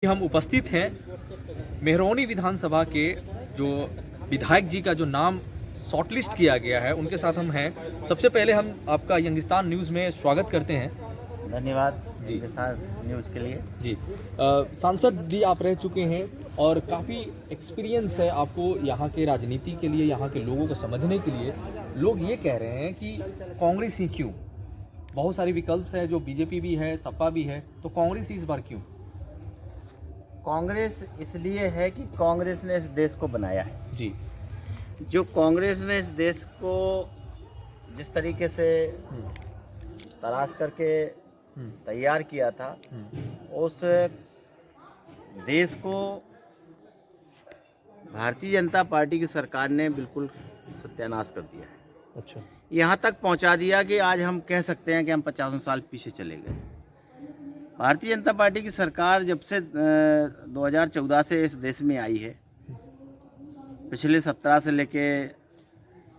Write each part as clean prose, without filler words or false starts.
हम उपस्थित हैं मेहरौनी विधानसभा के जो विधायक जी का जो नाम शॉर्टलिस्ट किया गया है उनके साथ हम हैं। सबसे पहले हम आपका यंगिस्तान न्यूज़ में स्वागत करते हैं। धन्यवाद जी। न्यूज़ के लिए। जी सांसद भी आप रह चुके हैं और काफ़ी एक्सपीरियंस है आपको यहाँ के राजनीति के लिए, यहाँ के लोगों को समझने के लिए। लोग ये कह रहे हैं कि कांग्रेस ही क्यों, बहुत सारे विकल्प हैं, जो बीजेपी भी है, सपा भी है, तो कांग्रेस ही इस बार क्यों? कांग्रेस इसलिए है कि कांग्रेस ने इस देश को बनाया है। जी। जो कांग्रेस ने इस देश को जिस तरीके से तलाश करके तैयार किया था, उस देश को भारतीय जनता पार्टी की सरकार ने बिल्कुल सत्यानाश कर दिया है। अच्छा। यहाँ तक पहुँचा दिया कि आज हम कह सकते हैं कि हम 50 साल पीछे चले गए। भारतीय जनता पार्टी की सरकार जब से 2014 से इस देश में आई है, पिछले 17 से लेके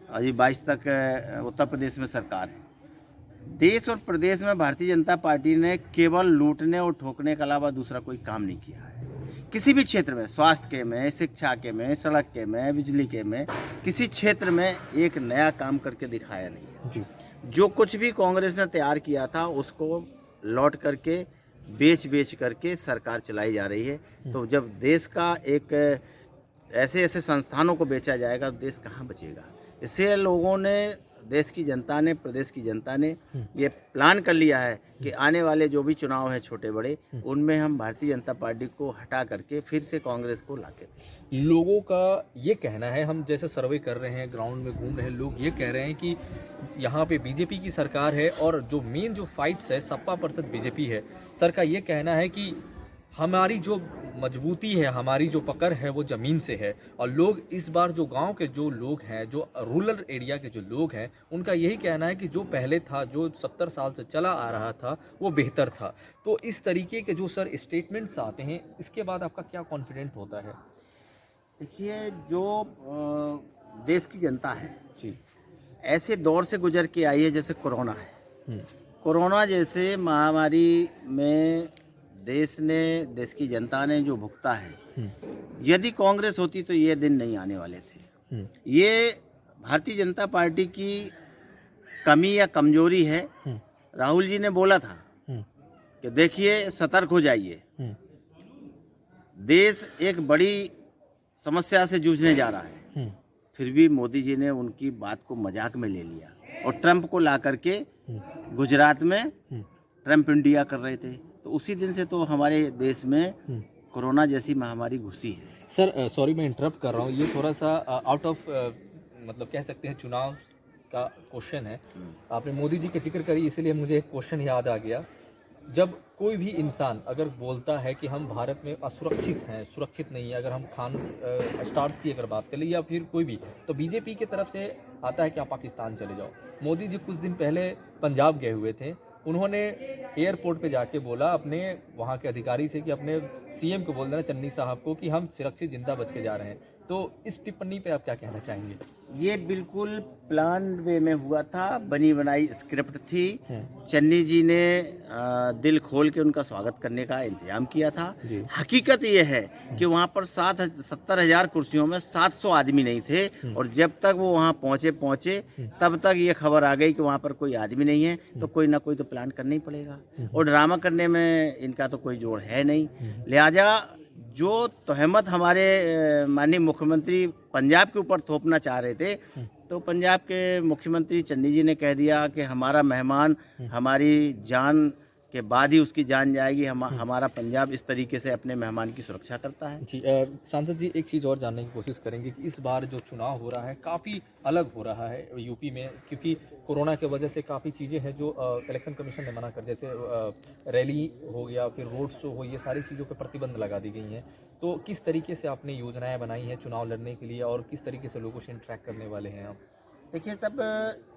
अभी 22 तक उत्तर प्रदेश में सरकार है। देश और प्रदेश में भारतीय जनता पार्टी ने केवल लूटने और ठोकने के अलावा दूसरा कोई काम नहीं किया है। किसी भी क्षेत्र में, स्वास्थ्य के में, शिक्षा के में, सड़क के में, बिजली के में, किसी क्षेत्र में एक नया काम करके दिखाया नहीं जी। जो कुछ भी कांग्रेस ने तैयार किया था उसको लौट करके बेच करके सरकार चलाई जा रही है। तो जब देश का एक ऐसे ऐसे संस्थानों को बेचा जाएगा तो देश कहाँ बचेगा। इससे लोगों ने, देश की जनता ने, प्रदेश की जनता ने ये प्लान कर लिया है कि आने वाले जो भी चुनाव हैं छोटे बड़े, उनमें हम भारतीय जनता पार्टी को हटा करके फिर से कांग्रेस को लाके। लोगों का ये कहना है, हम जैसे सर्वे कर रहे हैं, ग्राउंड में घूम रहे हैं, लोग ये कह रहे हैं कि यहाँ पे बीजेपी की सरकार है और जो मेन जो फाइट्स है सपा वर्सेस बीजेपी है। सर का ये कहना है कि हमारी जो मजबूती है, हमारी जो पकड़ है वो ज़मीन से है, और लोग इस बार जो गांव के जो लोग हैं, जो रूरल एरिया के जो लोग हैं, उनका यही कहना है कि जो पहले था, जो 70 साल से चला आ रहा था, वो बेहतर था। तो इस तरीके के जो सर स्टेटमेंट्स आते हैं, इसके बाद आपका क्या कॉन्फिडेंट होता है? देखिए, जो देश की जनता है जी। ऐसे दौर से गुजर के आई है जैसे कोरोना है। कोरोना जैसे महामारी में देश की जनता ने जो भुगता है, यदि कांग्रेस होती तो ये दिन नहीं आने वाले थे। ये भारतीय जनता पार्टी की कमी या कमजोरी है। राहुल जी ने बोला था कि देखिए, सतर्क हो जाइए, देश एक बड़ी समस्या से जूझने जा रहा है। फिर भी मोदी जी ने उनकी बात को मजाक में ले लिया और ट्रंप को ला करके गुजरात में ट्रंप इंडिया कर रहे थे। तो उसी दिन से तो हमारे देश में कोरोना जैसी महामारी घुसी है। सर सॉरी मैं इंटरप्ट कर रहा हूँ, ये थोड़ा सा आउट ऑफ मतलब कह सकते हैं चुनाव का क्वेश्चन है। आपने मोदी जी का जिक्र करी, इसीलिए मुझे एक क्वेश्चन याद आ गया। जब कोई भी इंसान अगर बोलता है कि हम भारत में असुरक्षित हैं, सुरक्षित नहीं है, अगर हम खान स्टार्स की अगर बात करें या फिर कोई भी, तो बीजेपी की तरफ से आता है कि आप पाकिस्तान चले जाओ। मोदी जी कुछ दिन पहले पंजाब गए हुए थे, उन्होंने एयरपोर्ट पे जाके बोला अपने वहाँ के अधिकारी से कि अपने सीएम को बोल देना, चन्नी साहब को, कि हम सुरक्षित जिंदा बच के जा रहे हैं। तो इस टिप्पणी पे आप क्या कहना चाहेंगे? ये बिल्कुल प्लान वे में हुआ था, बनी बनाई स्क्रिप्ट थी। चन्नी जी ने दिल खोल के उनका स्वागत करने का इंतजाम किया था। हकीकत ये है कि वहाँ पर 70,000 कुर्सियों में 700 आदमी नहीं थे, और जब तक वो वहाँ पहुँचे तब तक ये खबर आ गई कि वहाँ पर कोई आदमी नहीं है। तो कोई ना कोई तो प्लान करना ही पड़ेगा, और ड्रामा करने में इनका तो कोई जोड़ है नहीं। लिहाजा जो तहमत हमारे माननीय मुख्यमंत्री पंजाब के ऊपर थोपना चाह रहे थे, तो पंजाब के मुख्यमंत्री चन्नी जी ने कह दिया कि हमारा मेहमान हमारी जान के बाद ही उसकी जान जाएगी। हमारा पंजाब इस तरीके से अपने मेहमान की सुरक्षा करता है। जी सांसद जी, एक चीज़ और जानने की कोशिश करेंगे कि इस बार जो चुनाव हो रहा है काफ़ी अलग हो रहा है यूपी में, क्योंकि कोरोना की वजह से काफ़ी चीज़ें हैं जो इलेक्शन कमीशन ने मना कर, जैसे रैली हो गया, फिर रोड शो हो, ये सारी चीज़ों पर प्रतिबंध लगा दी गई हैं। तो किस तरीके से आपने योजनाएं बनाई हैं चुनाव लड़ने के लिए, और किस तरीके से लोगों से इंटरेक्ट करने वाले हैं आप? देखिए, तब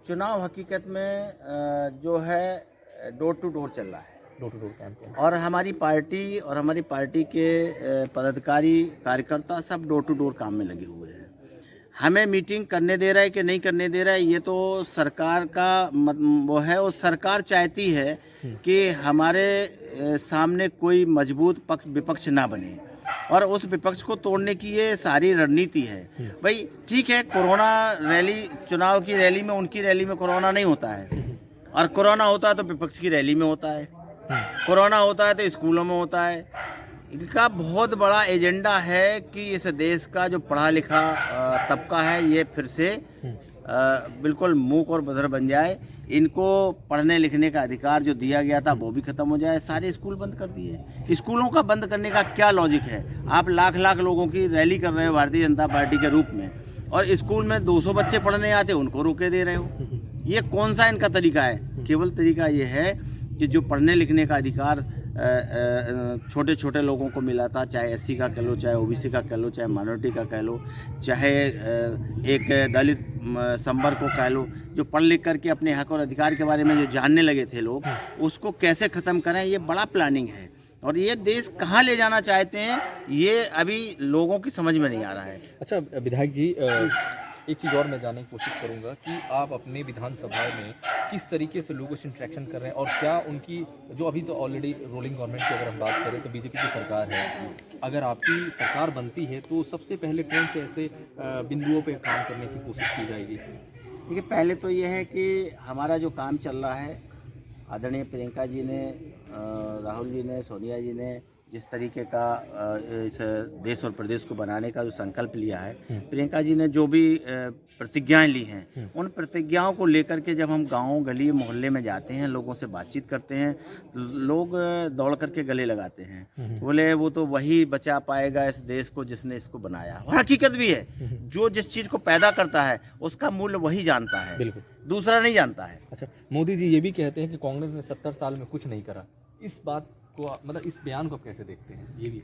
चुनाव हकीकत में जो है डोर टू डोर चल रहा है, डोर टू डोर कैंपेन, और हमारी पार्टी के पदाधिकारी, कार्यकर्ता सब डोर टू डोर काम में लगे हुए हैं। हमें मीटिंग करने दे रहा है कि नहीं करने दे रहा है, ये तो सरकार का वो है, और सरकार चाहती है कि हमारे सामने कोई मजबूत पक्ष विपक्ष ना बने और उस विपक्ष को तोड़ने की ये सारी रणनीति है। भाई ठीक है, कोरोना रैली, चुनाव की रैली में, उनकी रैली में कोरोना नहीं होता है, और कोरोना होता है तो विपक्ष की रैली में होता है, कोरोना होता है तो स्कूलों में होता है। इनका बहुत बड़ा एजेंडा है कि इस देश का जो पढ़ा लिखा तबका है ये फिर से बिल्कुल मूक और बधिर बन जाए। इनको पढ़ने लिखने का अधिकार जो दिया गया था वो भी खत्म हो जाए। सारे स्कूल बंद कर दिए। स्कूलों का बंद करने का क्या लॉजिक है? आप लाख लाख लोगों की रैली कर रहे हो भारतीय जनता पार्टी के रूप में, और स्कूल में 200 बच्चे पढ़ने आते उनको रोके दे रहे हो। ये कौन सा इनका तरीका है? केवल तरीका ये है कि जो पढ़ने लिखने का अधिकार छोटे छोटे लोगों को मिला था, चाहे एससी का कह लो, चाहे ओबीसी का कह लो, चाहे माइनॉरिटी का कह लो, चाहे एक दलित संवर्ग को कह लो, जो पढ़ लिख करके अपने हक और अधिकार के बारे में जो जानने लगे थे लोग, उसको कैसे ख़त्म करें, ये बड़ा प्लानिंग है। और ये देश कहाँ ले जाना चाहते हैं ये अभी लोगों की समझ में नहीं आ रहा है। अच्छा विधायक जी, एक चीज़ और मैं जानने की कोशिश करूंगा कि आप अपने विधानसभा में किस तरीके से लोगों से इंटरेक्शन कर रहे हैं, और क्या उनकी जो अभी तो ऑलरेडी रोलिंग गवर्नमेंट की अगर हम बात करें तो बीजेपी की सरकार है, अगर आपकी सरकार बनती है तो सबसे पहले कौन से ऐसे बिंदुओं पे काम करने की कोशिश की जाएगी? देखिए, पहले तो ये है कि हमारा जो काम चल रहा है, आदरणीय प्रियंका जी ने, राहुल जी ने, सोनिया जी ने जिस तरीके का इस देश और प्रदेश को बनाने का जो संकल्प लिया है, प्रियंका जी ने जो भी प्रतिज्ञाएं ली हैं, उन प्रतिज्ञाओं को लेकर के जब हम गाँव गली मोहल्ले में जाते हैं, लोगों से बातचीत करते हैं, लोग दौड़ करके गले लगाते हैं, बोले वो तो वही बचा पाएगा इस देश को जिसने इसको बनाया। और हकीकत भी है, जो जिस चीज़ को पैदा करता है उसका मूल्य वही जानता है, बिल्कुल दूसरा नहीं जानता है। अच्छा, मोदी जी ये भी कहते हैं कि कांग्रेस ने 70 साल में कुछ नहीं करा। इस बात को मतलब इस बयान को आप कैसे देखते हैं? ये भी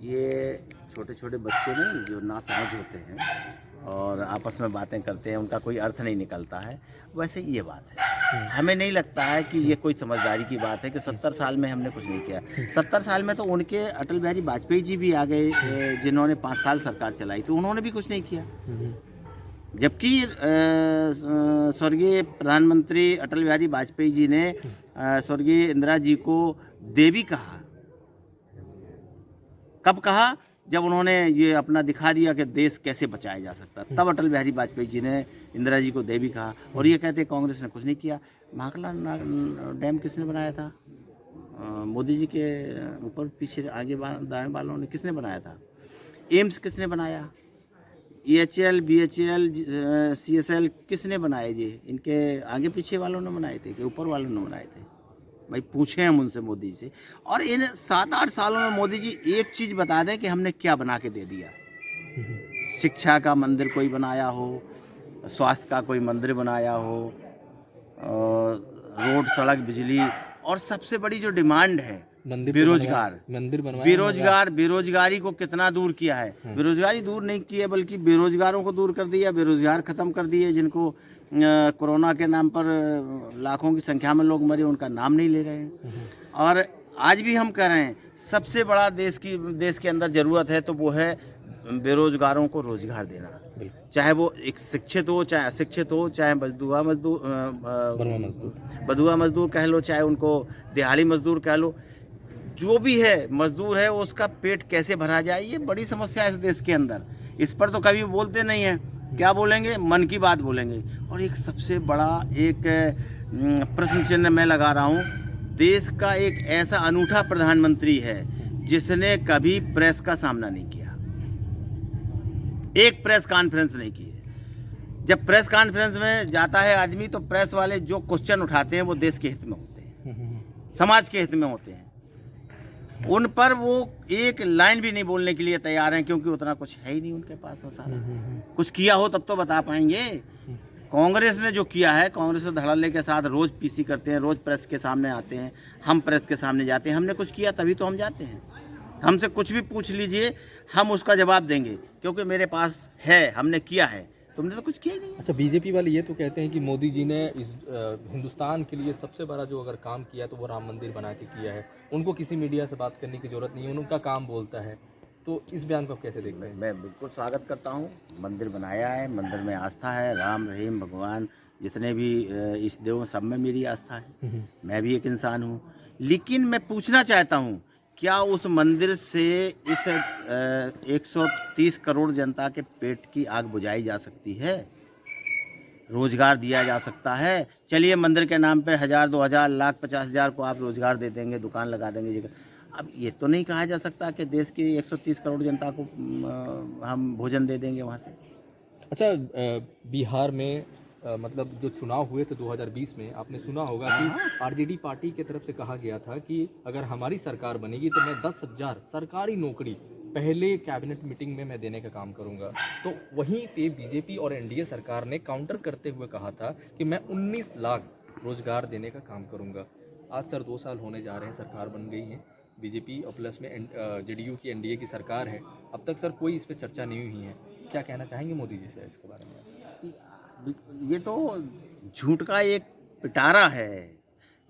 ये छोटे छोटे बच्चे नहीं जो नासमझ होते हैं और आपस में बातें करते हैं, उनका कोई अर्थ नहीं निकलता है, वैसे ये बात है। हमें नहीं लगता है कि ये कोई समझदारी की बात है कि 70 साल में हमने कुछ नहीं किया। 70 साल में तो उनके अटल बिहारी वाजपेयी जी भी आ गए, जिन्होंने 5 साल सरकार चलाई, तो उन्होंने भी कुछ नहीं किया। जबकि स्वर्गीय प्रधानमंत्री अटल बिहारी वाजपेयी जी ने स्वर्गीय इंदिरा जी को देवी कहा। कब कहा? जब उन्होंने ये अपना दिखा दिया कि देश कैसे बचाया जा सकता, तब अटल बिहारी वाजपेयी जी ने इंदिरा जी को देवी कहा। और ये कहते कांग्रेस ने कुछ नहीं किया। महाकला डैम किसने बनाया था? मोदी जी के ऊपर पीछे आगे दाएं वालों ने किसने बनाया था? एम्स किसने बनाया? EHL, BHL, CSL किसने बनाए? जी इनके आगे पीछे वालों ने बनाए थे कि ऊपर वालों ने बनाए थे? भाई पूछे हम उनसे, मोदी जी से। और इन 7-8 सालों में मोदी जी एक चीज़ बता दें कि हमने क्या बना के दे दिया। शिक्षा का मंदिर कोई बनाया हो, स्वास्थ्य का कोई मंदिर बनाया हो, रोड सड़क बिजली, और सबसे बड़ी जो डिमांड है बेरोजगार, बेरोजगारी को कितना दूर किया है। बेरोजगारी दूर नहीं किया बल्कि बेरोजगारों को दूर कर दिया, बेरोजगार खत्म कर दिए। जिनको कोरोना के नाम पर लाखों की संख्या में लोग मरे, उनका नाम नहीं ले रहे हैं। और आज भी हम कह रहे हैं सबसे बड़ा देश के अंदर ज़रूरत है तो वो है बेरोजगारों को रोजगार देना, चाहे वो एक शिक्षित हो चाहे अशिक्षित हो, चाहे बदुआ मजदूर कह लो, चाहे उनको दिहाड़ी मजदूर कह लो, जो भी है मजदूर है उसका पेट कैसे भरा जाए, ये बड़ी समस्या है इस देश के अंदर। इस पर तो कभी बोलते नहीं है। क्या बोलेंगे? मन की बात बोलेंगे। और एक सबसे बड़ा एक प्रश्न चिन्ह मैं लगा रहा हूँ, देश का एक ऐसा अनूठा प्रधानमंत्री है जिसने कभी प्रेस का सामना नहीं किया, एक प्रेस कॉन्फ्रेंस नहीं की है। जब प्रेस कॉन्फ्रेंस में जाता है आदमी तो प्रेस वाले जो क्वेश्चन उठाते हैं वो देश के हित में होते हैं, समाज के हित में होते हैं। उन पर वो एक लाइन भी नहीं बोलने के लिए तैयार हैं, क्योंकि उतना कुछ है ही नहीं उनके पास मसाला। कुछ किया हो तब तो बता पाएंगे। कांग्रेस ने जो किया है, कांग्रेस धड़ल्ले के साथ रोज पीसी करते हैं, रोज प्रेस के सामने आते हैं, हम प्रेस के सामने जाते हैं। हमने कुछ किया तभी तो हम जाते हैं। हमसे कुछ भी पूछ लीजिए, हम उसका जवाब देंगे, क्योंकि मेरे पास है, हमने किया है। तुमने तो कुछ किया ही नहीं। अच्छा, बीजेपी वाले ये तो कहते हैं कि मोदी जी ने इस हिंदुस्तान के लिए सबसे बड़ा जो अगर काम किया तो वो राम मंदिर बना के किया है। उनको किसी मीडिया से बात करने की जरूरत नहीं है, उनका काम बोलता है। तो इस बयान को आप कैसे देख रहे हैं? मैं बिल्कुल स्वागत करता हूँ। मंदिर बनाया है, मंदिर में आस्था है, राम रहीम भगवान जितने भी इस देव सब में मेरी आस्था है। मैं भी एक इंसान हूँ, लेकिन मैं पूछना चाहता हूँ, क्या उस मंदिर से इस 130 करोड़ जनता के पेट की आग बुझाई जा सकती है? रोजगार दिया जा सकता है? चलिए मंदिर के नाम पे 1000, 2000, लाख 50,000 को आप रोजगार दे देंगे, दुकान लगा देंगे जगह। अब ये तो नहीं कहा जा सकता कि देश की 130 करोड़ जनता को हम भोजन दे देंगे वहाँ से। अच्छा, बिहार में मतलब जो चुनाव हुए थे 2020 में, आपने सुना होगा कि आरजेडी पार्टी की तरफ से कहा गया था कि अगर हमारी सरकार बनेगी तो मैं 10,000 सरकारी नौकरी पहले कैबिनेट मीटिंग में मैं देने का काम करूंगा। तो वहीं पे बीजेपी और एनडीए सरकार ने काउंटर करते हुए कहा था कि मैं 19 लाख रोजगार देने का काम करूंगा। आज सर 2 साल होने जा रहे हैं, सरकार बन गई है बीजेपी और प्लस में जेडीयू की एनडीए की सरकार है। अब तक सर कोई इस पर चर्चा नहीं हुई है, क्या कहना चाहेंगे मोदी जी से इसके बारे में? ये तो झूठ का एक पिटारा है।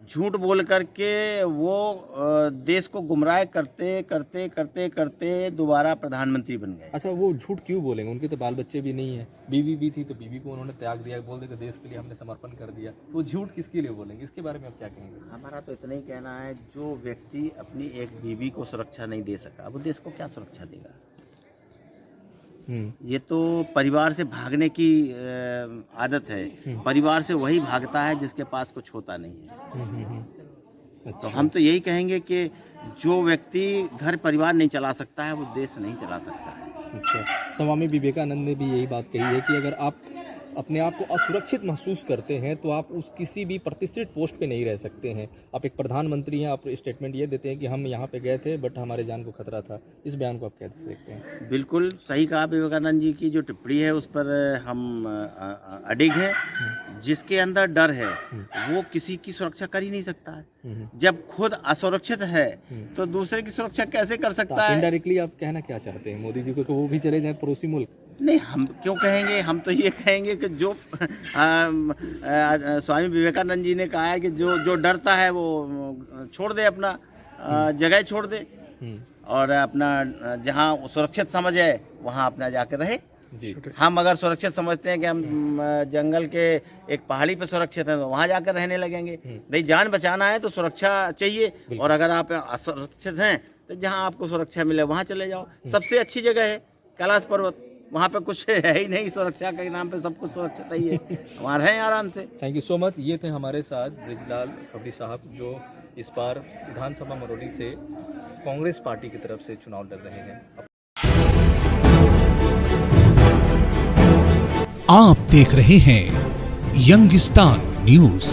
झूठ बोल करके वो देश को गुमराह करते करते करते करते दोबारा प्रधानमंत्री बन गए। अच्छा, वो झूठ क्यों बोलेंगे? उनके तो बाल बच्चे भी नहीं है, बीवी भी थी तो बीवी को उन्होंने त्याग दिया, बोल देगा देश के लिए हमने समर्पण कर दिया। वो झूठ किसके लिए बोलेंगे? इसके बारे में आप क्या कहेंगे? हमारा तो इतना ही कहना है, जो व्यक्ति अपनी एक बीवी को सुरक्षा नहीं दे सका, वो देश को क्या सुरक्षा देगा? ये तो परिवार से भागने की आदत है। परिवार से वही भागता है जिसके पास कुछ होता नहीं है। अच्छा। तो हम तो यही कहेंगे कि जो व्यक्ति घर परिवार नहीं चला सकता है, वो देश नहीं चला सकता है। अच्छा, स्वामी विवेकानंद ने भी यही बात कही है कि अगर आप अपने आप को असुरक्षित महसूस करते हैं तो आप उस किसी भी प्रतिष्ठित पोस्ट पे नहीं रह सकते हैं। आप एक प्रधानमंत्री हैं, आप स्टेटमेंट ये देते हैं कि हम यहाँ पे गए थे बट हमारे जान को खतरा था। इस बयान को आप कैसे देखते हैं? बिल्कुल सही कहा। विवेकानंद जी की जो टिप्पणी है उस पर हम अडिग हैं। जिसके अंदर डर है वो किसी की सुरक्षा कर ही नहीं सकता है। जब खुद असुरक्षित है तो दूसरे की सुरक्षा कैसे कर सकता है? इनडायरेक्टली आप कहना क्या चाहते हैं मोदी जी को कि वो भी चले जाएं पड़ोसी मुल्क? नहीं, हम क्यों कहेंगे? हम तो ये कहेंगे कि जो स्वामी विवेकानंद जी ने कहा है कि जो डरता है वो छोड़ दे, अपना जगह छोड़ दे और अपना जहाँ सुरक्षित समझ है वहाँ अपना जाकर रहे। जी। हम अगर सुरक्षित समझते हैं कि हम जंगल के एक पहाड़ी पे सुरक्षित हैं तो वहाँ जाकर रहने लगेंगे। भाई जान बचाना है तो सुरक्षा चाहिए, और अगर आप असुरक्षित हैं तो जहाँ आपको सुरक्षा मिले वहाँ चले जाओ। सबसे अच्छी जगह है कैलाश पर्वत, वहाँ पे कुछ है ही नहीं, सुरक्षा के नाम पे सब कुछ सुरक्षित ही है, वहाँ रहें आराम से। Thank you so much. ये थे हमारे साथ ब्रिजलाल खबड़ी साहब, जो इस बार विधानसभा मरोली से कांग्रेस पार्टी की तरफ से चुनाव लड़ रहे हैं। आप देख रहे हैं यंगिस्तान न्यूज।